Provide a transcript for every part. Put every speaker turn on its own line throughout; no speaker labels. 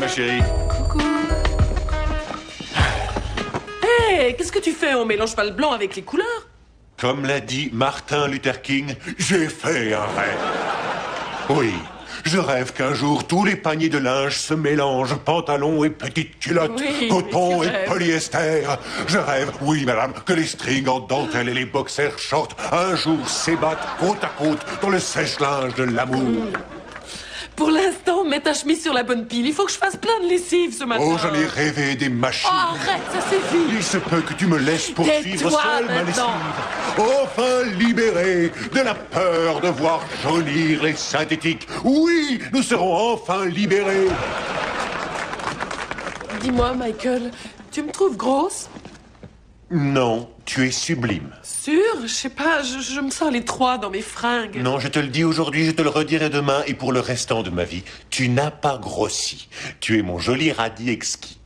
chérie.
Coucou. Hé, qu'est-ce que tu fais? On mélange pas le blanc avec les couleurs?
Comme l'a dit Martin Luther King, j'ai fait un rêve. Oui, je rêve qu'un jour tous les paniers de linge se mélangent, pantalons et petites culottes,
Oui,
coton
tu
et
rêves.
polyester. Je rêve, oui madame, que les strings en dentelle et les boxers shorts un jour s'ébattent côte à côte dans le sèche-linge de l'amour.
Pour l'instant, mets ta chemise sur la bonne pile. Il faut que je fasse plein de lessive ce matin.
Oh, j'en ai rêvé des machines.
Oh, arrête, ça suffit.
Il se peut que tu me laisses poursuivre
Tais-toi
seul ma lessive.
maintenant.
Enfin libéré de la peur de voir jaunir les synthétiques. Oui, nous serons enfin libérés.
Dis-moi, Michael, tu me trouves grosse?
Non, tu es sublime.
Sûr? Je sais pas, je me sens l'étroit dans mes fringues.
Non, je te le dis aujourd'hui, je te le redirai demain et pour le restant de ma vie. Tu n'as pas grossi. Tu es mon joli radis exquis.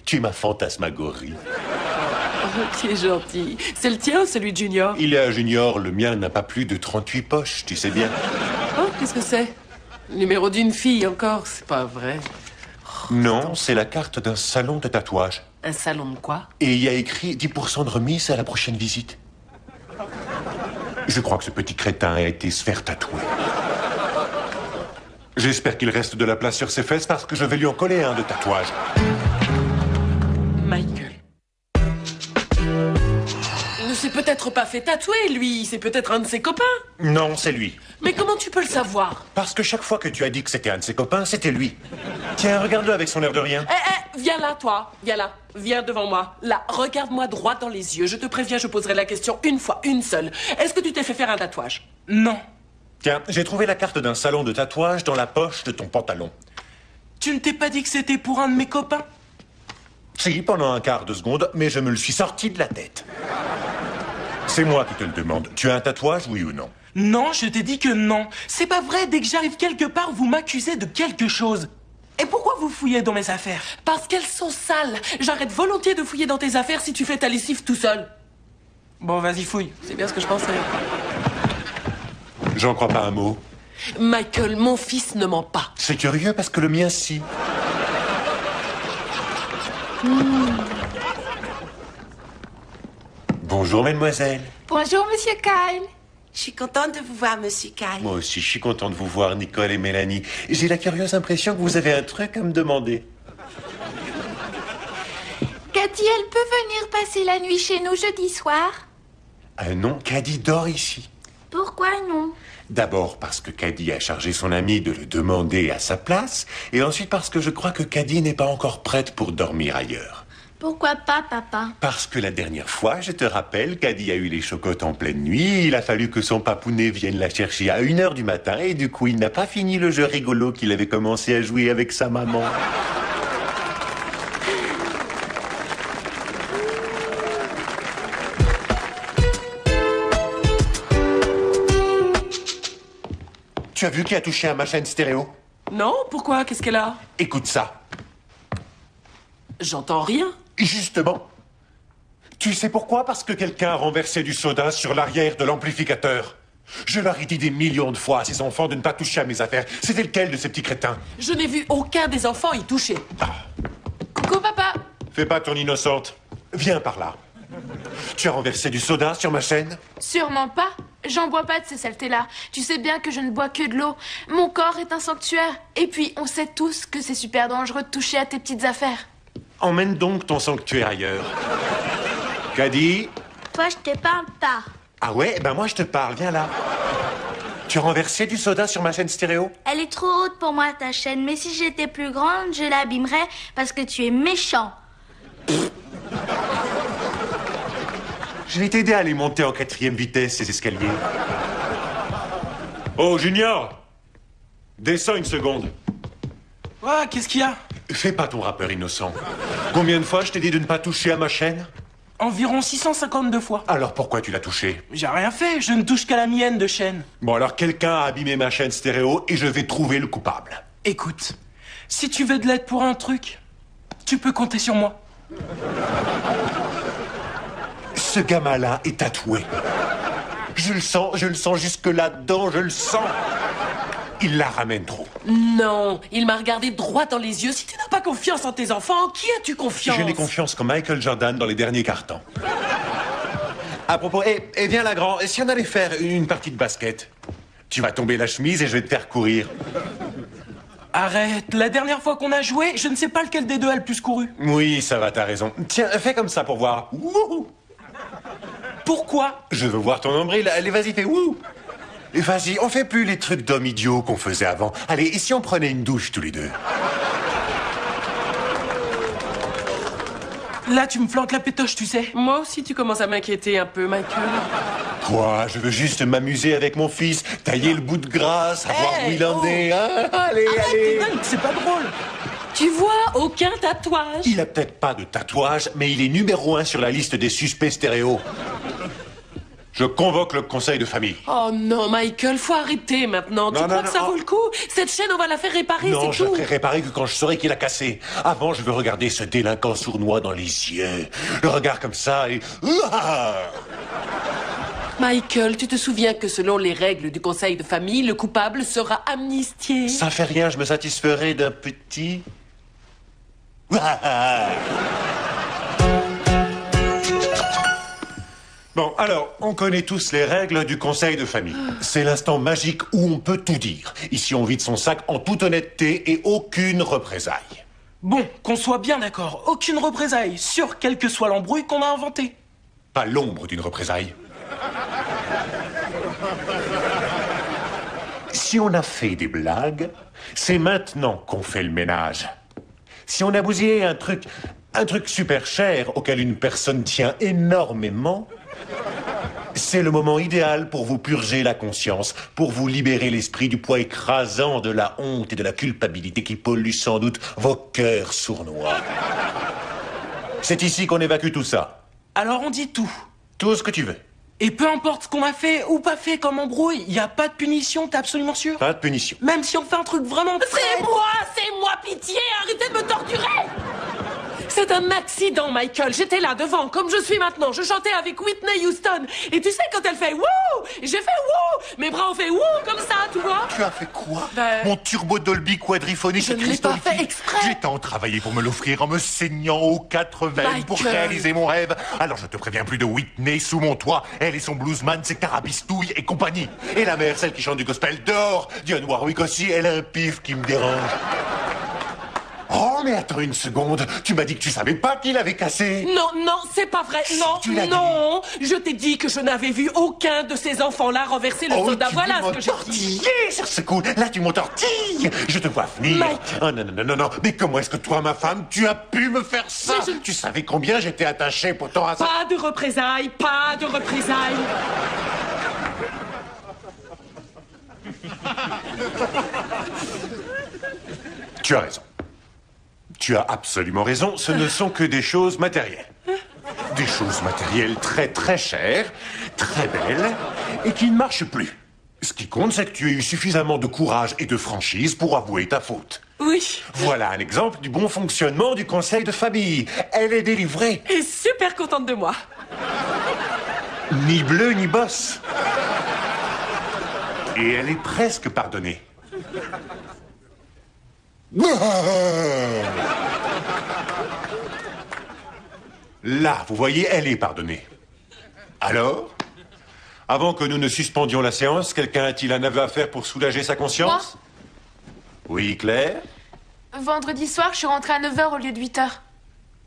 Tu es ma fantasmagorie.
Oh, tu es gentil. C'est le tien ou celui de Junior?
Il est un junior, le mien n'a pas plus de 38 poches, tu sais bien.
Oh, qu'est-ce que c'est? Le numéro d'une fille encore, c'est pas vrai.
Non, c'est la carte d'un salon de tatouage.
Un salon de quoi?
Et il y a écrit 10% de remise à la prochaine visite. Je crois que ce petit crétin a été se faire tatouer. J'espère qu'il reste de la place sur ses fesses parce que je vais lui en coller un de tatouage.
Michael. Il ne s'est peut-être pas fait tatouer, lui. C'est peut-être un de ses copains.
Non, c'est lui.
Mais comment tu peux le savoir?
Parce que chaque fois que tu as dit que c'était un de ses copains, c'était lui. Tiens, regarde-le avec son air de rien.
Viens là, toi. Viens là. Viens devant moi. Là, regarde-moi droit dans les yeux. Je te préviens, je poserai la question une fois, une seule. Est-ce que tu t'es fait faire un tatouage?
Non.
Tiens, j'ai trouvé la carte d'un salon de tatouage dans la poche de ton pantalon.
Tu ne t'es pas dit que c'était pour un de mes copains?
Si, pendant un quart de seconde, mais je me le suis sorti de la tête. C'est moi qui te le demande. Tu as un tatouage, oui ou non?
Non, je t'ai dit que non. C'est pas vrai, dès que j'arrive quelque part, vous m'accusez de quelque chose. Et pourquoi vous fouillez dans mes affaires?
Parce qu'elles sont sales. J'arrête volontiers de fouiller dans tes affaires si tu fais ta lessive tout seul.
Bon, vas-y, fouille.
C'est bien ce que je pensais.
J'en crois pas un mot.
Michael, mon fils ne ment pas.
C'est curieux parce que le mien, si. Bonjour, mademoiselle.
Bonjour, Monsieur Kyle.
Je suis contente de vous voir, Monsieur Kyle.
Moi aussi, je suis content de vous voir, Nicole et Mélanie. J'ai la curieuse impression que vous avez un truc à me demander.
Cathy, elle peut venir passer la nuit chez nous jeudi soir?
Non, Caddy dort ici.
Pourquoi non?
D'abord parce que Caddy a chargé son ami de le demander à sa place, et ensuite parce que je crois que Caddy n'est pas encore prête pour dormir ailleurs.
Pourquoi pas, papa?
Parce que la dernière fois, je te rappelle, Caddy a eu les chocottes en pleine nuit, il a fallu que son papounet vienne la chercher à 1h du matin, et du coup, il n'a pas fini le jeu rigolo qu'il avait commencé à jouer avec sa maman. Tu as vu qui a touché à ma chaîne stéréo?
Non? Pourquoi? Qu'est-ce qu'elle a?
Écoute ça.
J'entends rien.
Justement. Tu sais pourquoi? Parce que quelqu'un a renversé du soda sur l'arrière de l'amplificateur. Je leur ai dit des millions de fois à ces enfants de ne pas toucher à mes affaires. C'était lequel de ces petits crétins?
Je n'ai vu aucun des enfants y toucher.
Coucou, papa.
Fais pas ton innocente. Viens par là. Tu as renversé du soda sur ma chaîne?
Sûrement pas. J'en bois pas de ces saletés-là. Tu sais bien que je ne bois que de l'eau. Mon corps est un sanctuaire. Et puis, on sait tous que c'est super dangereux de toucher à tes petites affaires.
Emmène donc ton sanctuaire ailleurs. Caddy?
Toi, je te parle pas.
Ah ouais? Ben moi je te parle, viens là. Tu as renversé du soda sur ma chaîne stéréo?
Elle est trop haute pour moi, ta chaîne. Mais si j'étais plus grande, je l'abîmerais parce que tu es méchant.
Je vais t'aider à les monter en 4e vitesse, ces escaliers. Oh, Junior! Descends une seconde.
Ah, qu'est-ce qu'il y a?
Fais pas ton rappeur innocent. Combien de fois je t'ai dit de ne pas toucher à ma chaîne?
Environ 652 fois.
Alors pourquoi tu l'as touché?
J'ai rien fait, je ne touche qu'à la mienne de chaîne.
Bon, alors quelqu'un a abîmé ma chaîne stéréo et je vais trouver le coupable.
Écoute, si tu veux de l'aide pour un truc, tu peux compter sur moi.
Ce gamin-là est tatoué. Je le sens jusque là-dedans, je le sens. Il la ramène trop.
Non, il m'a regardé droit dans les yeux. Si tu n'as pas confiance en tes enfants, en qui as-tu confiance?
Je n'ai confiance qu'en Michael Jordan dans les derniers cartons. À propos, viens là, grand, et si on allait faire une partie de basket? Tu vas tomber la chemise et je vais te faire courir.
Arrête, la dernière fois qu'on a joué, je ne sais pas lequel des deux a le plus couru.
Oui, ça va, t'as raison. Tiens, fais comme ça pour voir. Wouhou!
Pourquoi?
Je veux voir ton nombril. Allez, vas-y, fais wouh! Et vas-y, on fait plus les trucs d'hommes idiots qu'on faisait avant. Allez, et si on prenait une douche tous les deux?
Là, tu me flanques la pétoche, tu sais.
Moi aussi, tu commences à m'inquiéter un peu, Michael.
Quoi? Je veux juste m'amuser avec mon fils, tailler le bout de gras, savoir où il en est. Hein? Allez, allez!
Arrête, c'est pas drôle.
Tu vois, aucun tatouage.
Il a peut-être pas de tatouage, mais il est numéro 1 sur la liste des suspects stéréo. Je convoque le conseil de famille.
Oh non, Michael, faut arrêter maintenant. Tu crois que ça vaut le coup? Cette chaîne, on va la faire réparer, c'est tout.
Non, je la ferai réparer que quand je saurai qu'il a cassé. Avant, je veux regarder ce délinquant sournois dans les yeux. Le regard comme ça et...
Michael, tu te souviens que selon les règles du conseil de famille, le coupable sera amnistié.
Ça fait rien, je me satisferai d'un petit... Bon, alors, on connaît tous les règles du conseil de famille. C'est l'instant magique où on peut tout dire. Ici, on vide son sac en toute honnêteté et aucune représaille.
Bon, qu'on soit bien d'accord, aucune représaille, sur quel que soit l'embrouille qu'on a inventé.
Pas l'ombre d'une représaille. Si on a fait des blagues, c'est maintenant qu'on fait le ménage. Si on a bousillé un truc super cher auquel une personne tient énormément, c'est le moment idéal pour vous purger la conscience, pour vous libérer l'esprit du poids écrasant de la honte et de la culpabilité qui polluent sans doute vos cœurs sournois. C'est ici qu'on évacue tout ça.
Alors on dit tout.
Tout ce que tu veux.
Et peu importe ce qu'on a fait ou pas fait comme embrouille, y a pas de punition, t'es absolument sûr?
Pas de punition.
Même si on fait un truc vraiment...
C'est moi, pitié, arrêtez de me torturer! C'est un accident, Michael. J'étais là, devant, comme je suis maintenant. Je chantais avec Whitney Houston. Et tu sais, quand elle fait « wouh », j'ai fait « wouh ». Mes bras ont fait « wouh » comme ça, tu vois.
Tu as fait quoi?
Ben...
Mon turbo Dolby quadriphonique.
Je ne l'ai pas fait exprès.
J'ai tant travaillé pour me l'offrir en me saignant aux 4 veines pour réaliser mon rêve. Alors je te préviens, plus de Whitney sous mon toit. Elle et son bluesman, ses carabistouilles et compagnie. Et la mère, celle qui chante du gospel, dehors. Dionne Warwick aussi, elle a un pif qui me dérange. Oh, mais attends une seconde. Tu m'as dit que tu savais pas qu'il avait cassé.
Non, c'est pas vrai. Non,
tu l'as
non. Je t'ai dit que je n'avais vu aucun de ces enfants-là renverser le soda. Voilà ce que j'ai dit.
Sur ce coup, là, tu m'entortilles. Je te vois venir.
Mike.
Oh, non. Mais comment est-ce que toi, ma femme, tu as pu me faire ça? Tu savais combien j'étais attaché pourtant à ça?
Pas de représailles, pas de représailles.
Tu as raison. Tu as absolument raison, ce ne sont que des choses matérielles. Des choses matérielles très très chères, très belles, et qui ne marchent plus. Ce qui compte, c'est que tu aies eu suffisamment de courage et de franchise pour avouer ta faute.
Oui.
Voilà un exemple du bon fonctionnement du conseil de famille. Elle est délivrée.
Et super contente de moi.
Ni bleu ni bosse. Et elle est presque pardonnée. Là, vous voyez, elle est pardonnée. Alors, avant que nous ne suspendions la séance, quelqu'un a-t-il un aveu à faire pour soulager sa conscience? Oui, Claire?
Vendredi soir, je suis rentrée à 9h au lieu de 8h.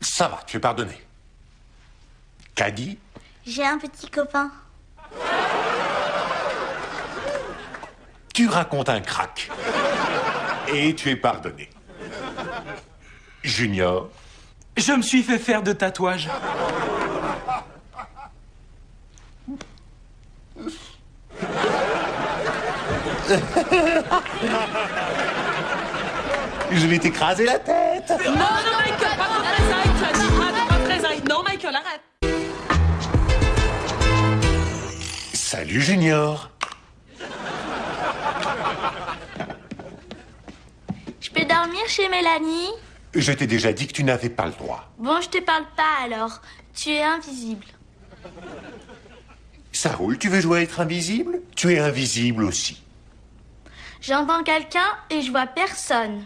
Ça va, tu es pardonné. Caddy?
J'ai un petit copain.
Tu racontes un crack. Et tu es pardonné. Junior?
Je me suis fait faire de tatouages.
Je vais t'écraser la tête.
Non, Michael, pas de représailles. Tu as dit pas de représailles. Non, Michael, arrête.
Salut, Junior.
Je peux dormir chez Mélanie?
Je t'ai déjà dit que tu n'avais pas le droit.
Bon, je te parle pas alors. Tu es invisible.
Ça roule, tu veux jouer à être invisible? Tu es invisible aussi.
J'entends quelqu'un et je vois personne.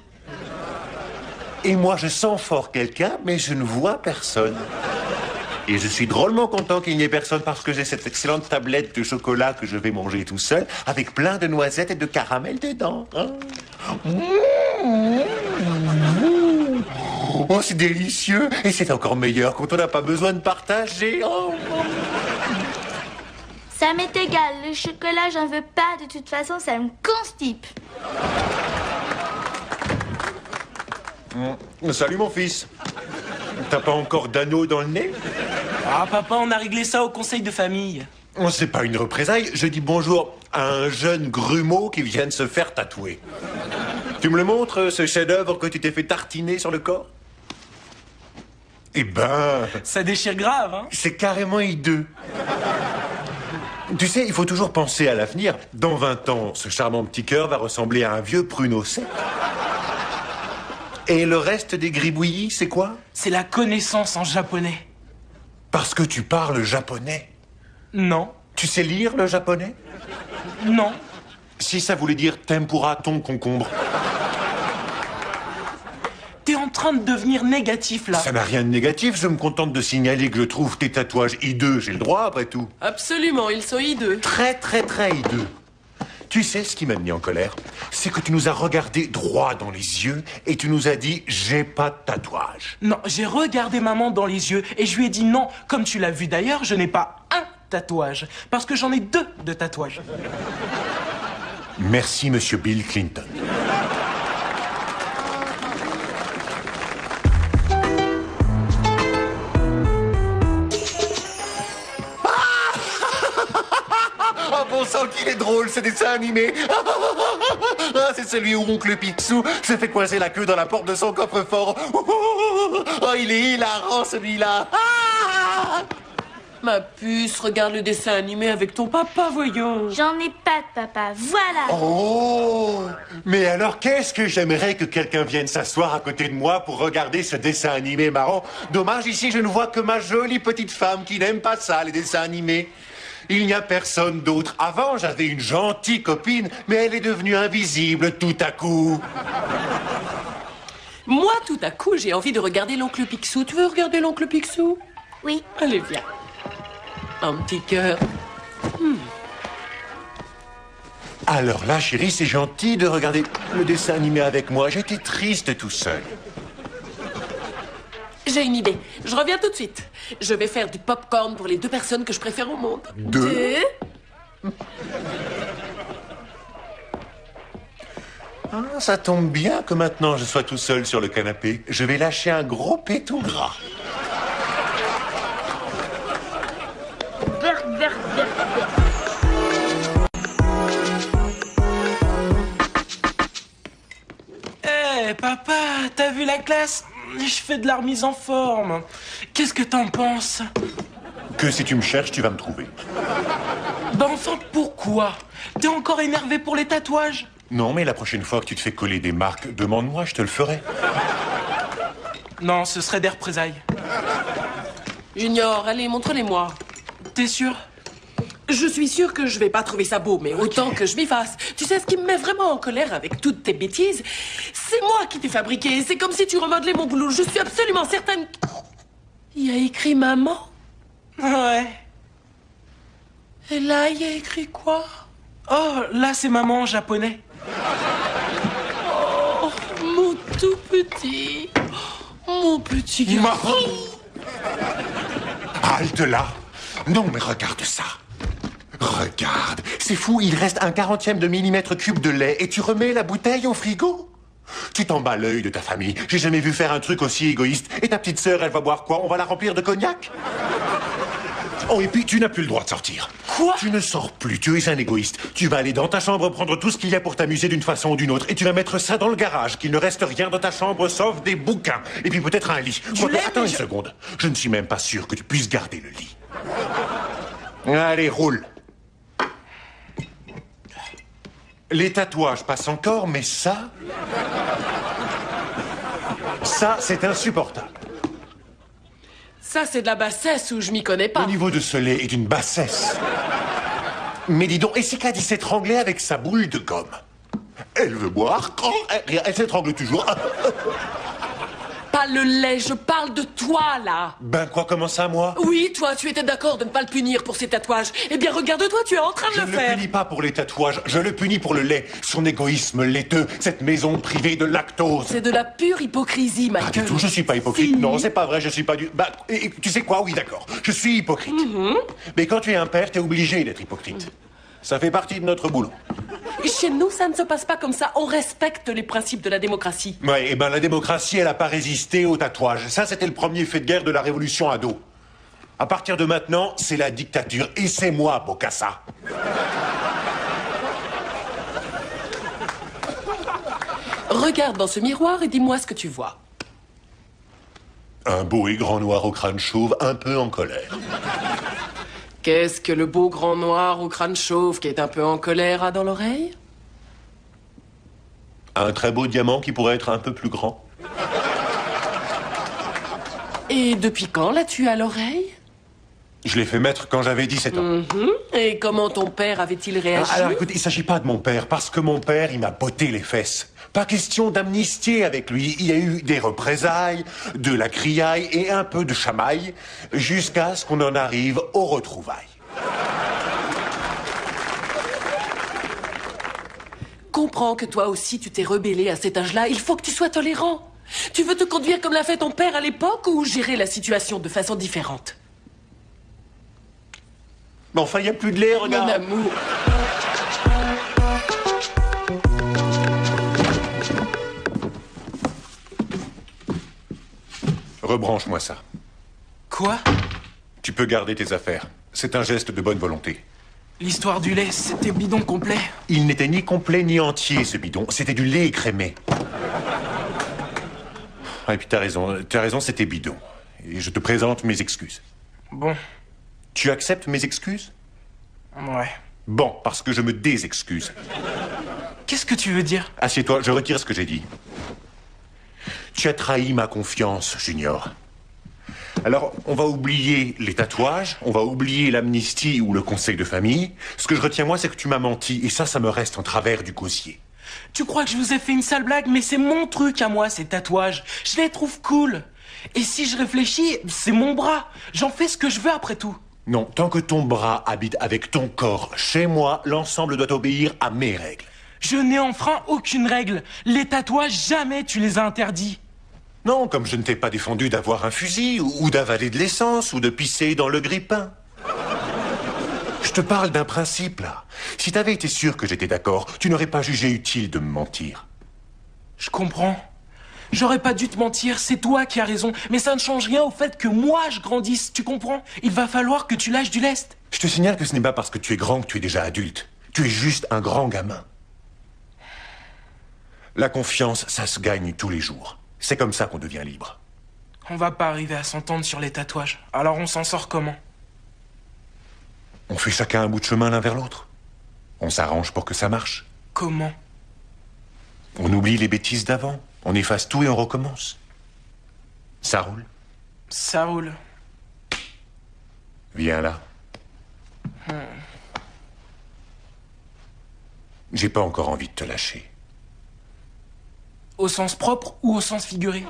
Et moi, je sens fort quelqu'un, mais je ne vois personne. Et je suis drôlement content qu'il n'y ait personne parce que j'ai cette excellente tablette de chocolat que je vais manger tout seul, avec plein de noisettes et de caramel dedans. Hein. Oh, c'est délicieux. Et c'est encore meilleur quand on n'a pas besoin de partager. Oh.
Ça m'est égal, le chocolat, j'en veux pas. De toute façon, ça me constipe.
Salut mon fils. T'as pas encore d'anneau dans le nez?
Ah, papa, on a réglé ça au conseil de famille.
C'est pas une représailles. Je dis bonjour à un jeune grumeau qui vient de se faire tatouer. Tu me le montres, ce chef-d'œuvre que tu t'es fait tartiner sur le corps? Eh ben...
Ça déchire grave, hein?
C'est carrément hideux. Tu sais, il faut toujours penser à l'avenir. Dans 20 ans, ce charmant petit cœur va ressembler à un vieux pruneau sec. Et le reste des gribouillis, c'est quoi?
C'est la connaissance en japonais.
Parce que tu parles japonais.
Non.
Tu sais lire le japonais?
Non.
Si ça voulait dire tempura ton concombre.
T'es en train de devenir négatif, là.
Ça n'a rien de négatif, je me contente de signaler que je trouve tes tatouages hideux, j'ai le droit après tout.
Absolument, ils sont hideux.
Très très très hideux. Tu sais ce qui m'a mis en colère? C'est que tu nous as regardé droit dans les yeux et tu nous as dit « j'ai pas de tatouage ».
Non, j'ai regardé maman dans les yeux et je lui ai dit non. Comme tu l'as vu d'ailleurs, je n'ai pas un tatouage. Parce que j'en ai 2 de tatouages.
Merci, monsieur Bill Clinton. Ah bon sang qu'il est drôle ce dessin animé. Ah, c'est celui où Oncle Picsou se fait coincer la queue dans la porte de son coffre-fort. Oh, il est hilarant celui-là. Ah!
Ma puce, regarde le dessin animé avec ton papa, voyons.
J'en ai pas de papa, voilà.
Oh! Mais alors qu'est-ce que j'aimerais que quelqu'un vienne s'asseoir à côté de moi pour regarder ce dessin animé marrant. Dommage, ici je ne vois que ma jolie petite femme qui n'aime pas ça, les dessins animés. Il n'y a personne d'autre. Avant, j'avais une gentille copine, mais elle est devenue invisible tout à coup.
Moi, tout à coup, j'ai envie de regarder l'oncle Picsou. Tu veux regarder l'oncle Picsou?
Oui.
Allez, viens. Un petit cœur.
Alors là, chérie, c'est gentil de regarder le dessin animé avec moi. J'étais triste tout seul.
J'ai une idée. Je reviens tout de suite. Je vais faire du popcorn pour les 2 personnes que je préfère au monde.
2? Ah, ça tombe bien que maintenant je sois tout seul sur le canapé. Je vais lâcher un gros pétou gras.
Hé, papa, t'as vu la classe? Je fais de la remise en forme. Qu'est-ce que t'en penses?
Que si tu me cherches, tu vas me trouver.
Bah enfin, pourquoi? T'es encore énervé pour les tatouages?
Non, mais la prochaine fois que tu te fais coller des marques, demande-moi, je te le ferai.
Non, ce serait des représailles.
Junior, allez, montre-les-moi.
T'es sûr?
Je suis sûre que je vais pas trouver ça beau, mais autant que je m'y fasse. Tu sais ce qui me met vraiment en colère avec toutes tes bêtises? C'est moi qui t'ai fabriqué. C'est comme si tu remodelais mon boulot. Je suis absolument certaine... Il y a écrit maman?
Ouais.
Et là, il y a écrit quoi?
Oh, là, c'est maman en japonais.
Oh, mon tout petit. Mon petit garçon.
Halte là. Non, mais regarde ça. Regarde, c'est fou, il reste un 40e de millimètre cube de lait et tu remets la bouteille au frigo? Tu t'en bats l'œil de ta famille. J'ai jamais vu faire un truc aussi égoïste. Et ta petite sœur, elle va boire quoi? On va la remplir de cognac? Oh, et puis tu n'as plus le droit de sortir.
Quoi?
Tu ne sors plus, tu es un égoïste. Tu vas aller dans ta chambre prendre tout ce qu'il y a pour t'amuser d'une façon ou d'une autre. Et tu vas mettre ça dans le garage, qu'il ne reste rien dans ta chambre sauf des bouquins. Et puis peut-être un lit. Attends une seconde. Je ne suis même pas sûr que tu puisses garder le lit. Allez, roule. Les tatouages passent encore, mais ça... Ça, c'est insupportable.
Ça, c'est de la bassesse où je m'y connais pas.
Au niveau de ce lait est d'une bassesse. Mais dis donc, et si Caddy s'étranglait avec sa boule de gomme? Elle veut boire. Elle s'étrangle toujours.
Pas le lait, je parle de toi, là.
Ben quoi, comment ça, moi?
Oui, toi, tu étais d'accord de ne pas le punir pour ses tatouages. Eh bien, regarde-toi, tu es en train de
Je
le
ne
faire.
le punis pas pour les tatouages, je le punis pour le lait. Son égoïsme laiteux, cette maison privée de lactose.
C'est de la pure hypocrisie,
Pas du
Michael.
tout, je suis pas hypocrite.
Si.
Non, c'est pas vrai, je suis pas du... Bah, et tu sais quoi? Oui, d'accord, je suis hypocrite. Mais quand tu es un père, t'es obligé d'être hypocrite. Ça fait partie de notre boulot.
Chez nous, ça ne se passe pas comme ça. On respecte les principes de la démocratie.
Ouais, et ben la démocratie, elle a pas résisté au tatouage. Ça, c'était le premier fait de guerre de la révolution ado. À partir de maintenant, c'est la dictature. Et c'est moi, Bokassa.
Regarde dans ce miroir et dis-moi ce que tu vois.
Un beau et grand noir au crâne chauve, un peu en colère.
Qu'est-ce que le beau grand noir au crâne chauve qui est un peu en colère a dans l'oreille?
Un très beau diamant qui pourrait être un peu plus grand.
Et depuis quand l'as-tu à l'oreille?
Je l'ai fait mettre quand j'avais 17 ans.
Et comment ton père avait-il réagi?
Alors écoute, il s'agit pas de mon père, parce que mon père, il m'a botté les fesses. Pas question d'amnistier avec lui. Il y a eu des représailles, de la criaille et un peu de chamaille, jusqu'à ce qu'on en arrive aux retrouvailles.
Comprends que toi aussi tu t'es rebellé à cet âge-là. Il faut que tu sois tolérant. Tu veux te conduire comme l'a fait ton père à l'époque ou gérer la situation de façon différente?
Mais enfin, il n'y a plus de lait,
Mon
regarde.
amour.
Rebranche-moi ça.
Quoi?
Tu peux garder tes affaires. C'est un geste de bonne volonté.
L'histoire du lait, c'était bidon complet.
Il n'était ni complet ni entier, ce bidon. C'était du lait écrémé. Ah, et puis t'as raison, c'était bidon. Et je te présente mes excuses.
Bon,
Tu acceptes mes excuses?
ouais.
Bon, parce que je me désexcuse.
Qu'est-ce que tu veux dire?
Assieds-toi, je retire ce que j'ai dit. Tu as trahi ma confiance, Junior. Alors, on va oublier les tatouages, on va oublier l'amnistie ou le conseil de famille. Ce que je retiens, moi, c'est que tu m'as menti, et ça me reste en travers du gosier.
Tu crois que je vous ai fait une sale blague, mais c'est mon truc à moi, ces tatouages. Je les trouve cool. Et si je réfléchis, c'est mon bras. J'en fais ce que je veux après tout.
Non, tant que ton bras habite avec ton corps chez moi, l'ensemble doit obéir à mes règles.
Je n'ai enfreint aucune règle. Les tatouages, jamais tu les as interdits.
Non, comme je ne t'ai pas défendu d'avoir un fusil, ou d'avaler de l'essence, ou de pisser dans le grille-pain. Je te parle d'un principe, là. Si t'avais été sûr que j'étais d'accord, tu n'aurais pas jugé utile de me mentir.
Je comprends. J'aurais pas dû te mentir, c'est toi qui as raison. Mais ça ne change rien au fait que moi je grandisse, tu comprends? Il va falloir que tu lâches du lest.
Je te signale que ce n'est pas parce que tu es grand que tu es déjà adulte. Tu es juste un grand gamin. La confiance, ça se gagne tous les jours. C'est comme ça qu'on devient libre.
On va pas arriver à s'entendre sur les tatouages. Alors on s'en sort comment?
On fait chacun un bout de chemin l'un vers l'autre. On s'arrange pour que ça marche.
Comment?
On oublie les bêtises d'avant. On efface tout et on recommence. Ça roule.
Ça roule.
Viens là. J'ai pas encore envie de te lâcher.
Au sens propre ou au sens figuré?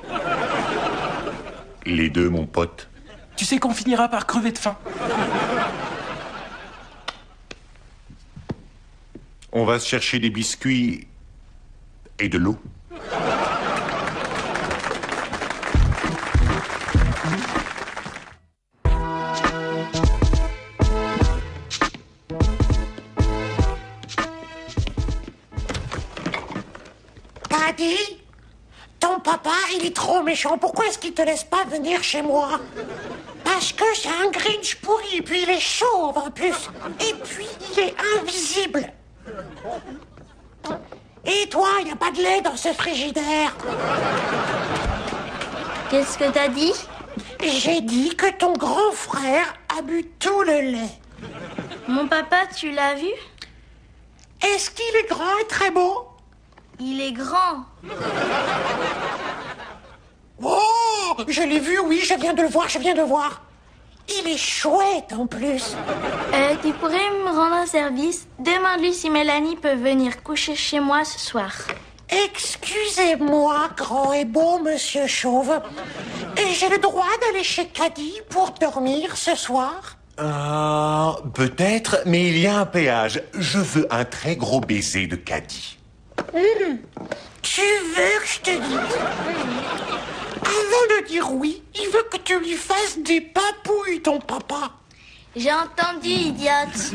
Les deux, mon pote.
Tu sais qu'on finira par crever de faim.
On va se chercher des biscuits et de l'eau.
Daddy, ton papa, il est trop méchant. Pourquoi est-ce qu'il te laisse pas venir chez moi? Parce que c'est un Grinch pourri, et puis il est chauve en plus. Et puis il est invisible. Et toi, il n'y a pas de lait dans ce frigidaire.
Qu'est-ce que t'as dit?
J'ai dit que ton grand frère a bu tout le lait.
Mon papa, tu l'as vu?
Est-ce qu'il est grand et très beau?
Il est grand.
Oh, je l'ai vu, oui, je viens de le voir. Il est chouette en plus.
Tu pourrais me rendre un service? Demande-lui si Mélanie peut venir coucher chez moi ce soir.
Excusez-moi, grand et beau monsieur Chauve. Et j'ai le droit d'aller chez Caddy pour dormir ce soir?
Peut-être, mais il y a un péage. Je veux un très gros baiser de Caddy.
Tu veux que je te dise? Avant de dire oui, il veut que tu lui fasses des papouilles, ton papa.
J'ai entendu, idiote.